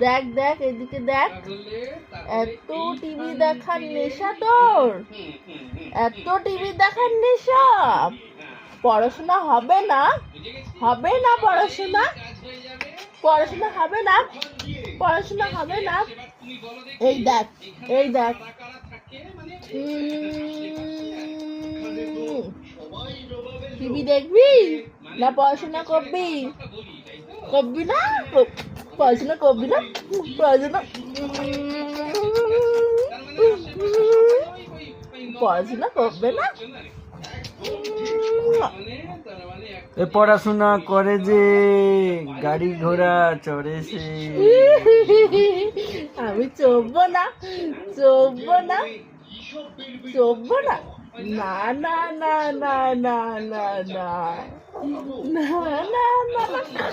দেখ দেখ এদিকে দেখ, এত টিভি দেখার নেশা তোর, এত টিভি দেখার নেশা, পড়াশোনা হবে না, হবে না পড়াশোনা, পড়াশোনা হবে না, পড়াশোনা হবে না। এই দেখ, এই দেখ, টিভি দেখবি না পড়াশোনা করবি? করবি না, পড়াশোনা করবি না, পড়াশোনা পড়াশোনা করবে না। এ পড়াশোনা করে যে, গাড়ি ঘোড়া চড়ে সে। আমি চড়বো না, চড়বো না, চড়বো না, না না না না না না না না না না।